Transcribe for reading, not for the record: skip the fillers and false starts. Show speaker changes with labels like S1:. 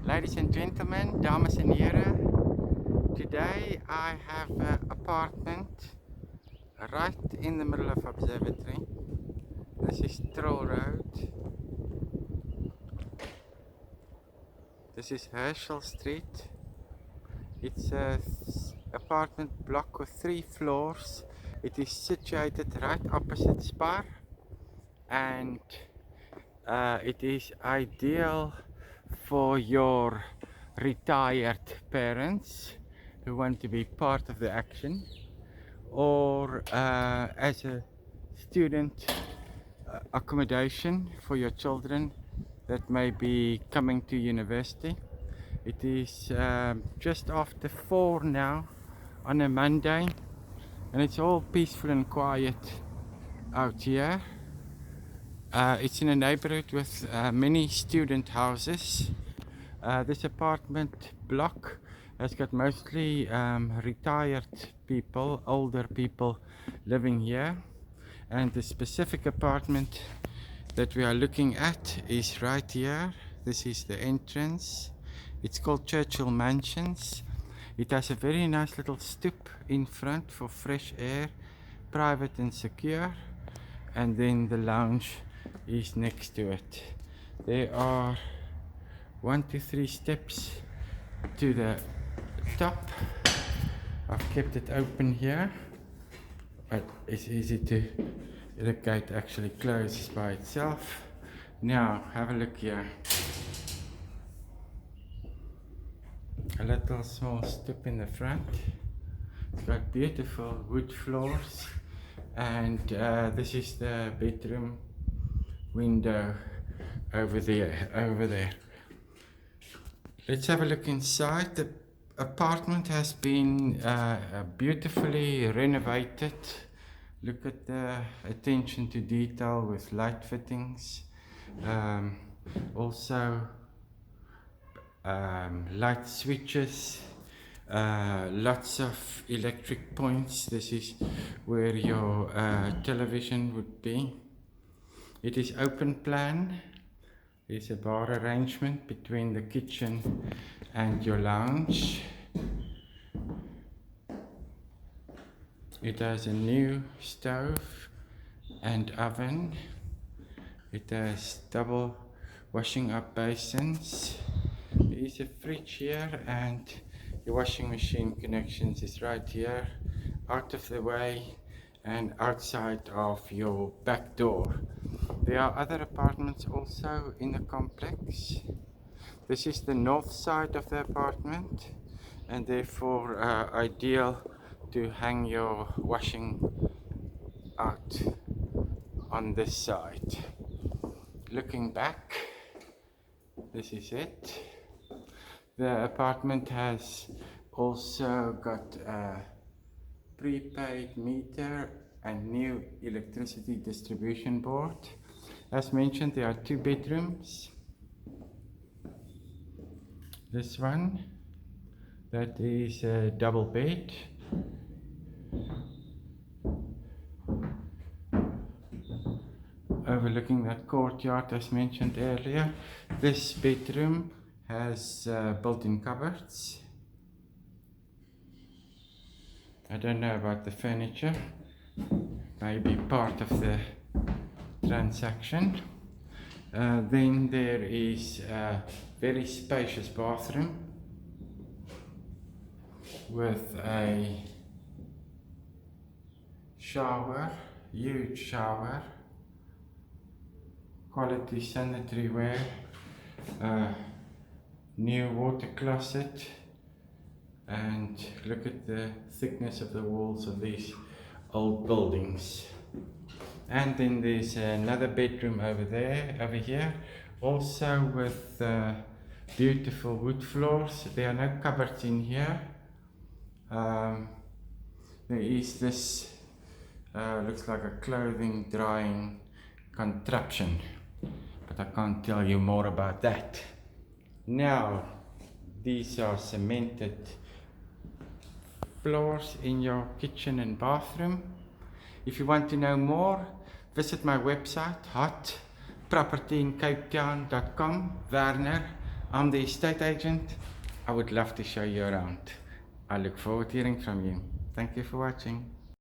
S1: Ladies and gentlemen, dames en heren, today I have an apartment right in the middle of Observatory. This is Troll Road. This is Herschel Street. It's an apartment block with 3 floors. It is situated right opposite Spar, and it is ideal for your retired parents who want to be part of the action, or as a student accommodation for your children that may be coming to university. It is just after 4 now on a Monday, and it's all peaceful and quiet out here. It's in a neighborhood with many student houses. This apartment block has got mostly retired people, older people living here, and the specific apartment that we are looking at is right here. This is the entrance. It's called Churchill Mansions. It has a very nice little stoop in front for fresh air, private and secure, and then the lounge is next to it. There are 1 to 3 steps to the top. I've kept it open here, but it's easy to, the gate actually closes by itself. Now have a look here. A little small stoop in the front. It's got beautiful wood floors, and this is the bedroom window over there. Let's have a look inside. The apartment has been beautifully renovated. Look at the attention to detail with light fittings, also light switches, lots of electric points. This is where your television would be. It is open plan. There's a bar arrangement between the kitchen and your lounge. It has a new stove and oven. It has double washing up basins. There is a fridge here, and your washing machine connections is right here, out of the way and outside of your back door. There are other apartments also in the complex. This is the north side of the apartment, and therefore ideal to hang your washing out on this side. Looking back, this is it. The apartment has also got a prepaid meter and new electricity distribution board. As mentioned, there are 2 bedrooms. This one, that is a double bed. Overlooking that courtyard as mentioned earlier. This bedroom has built-in cupboards. I don't know about the furniture, maybe part of the transaction. Then there is a very spacious bathroom with a shower, huge shower, quality sanitaryware, new water closet, and look at the thickness of the walls of these old buildings. And then there's another bedroom over here, also with beautiful wood floors. There are no cupboards in here. There is this, looks like a clothing drying contraption, but I can't tell you more about that. Now, these are cemented floors in your kitchen and bathroom. If you want to know more, visit my website, hotpropertyinCapetown.com. Werner, I'm the estate agent. I would love to show you around. I look forward to hearing from you. Thank you for watching.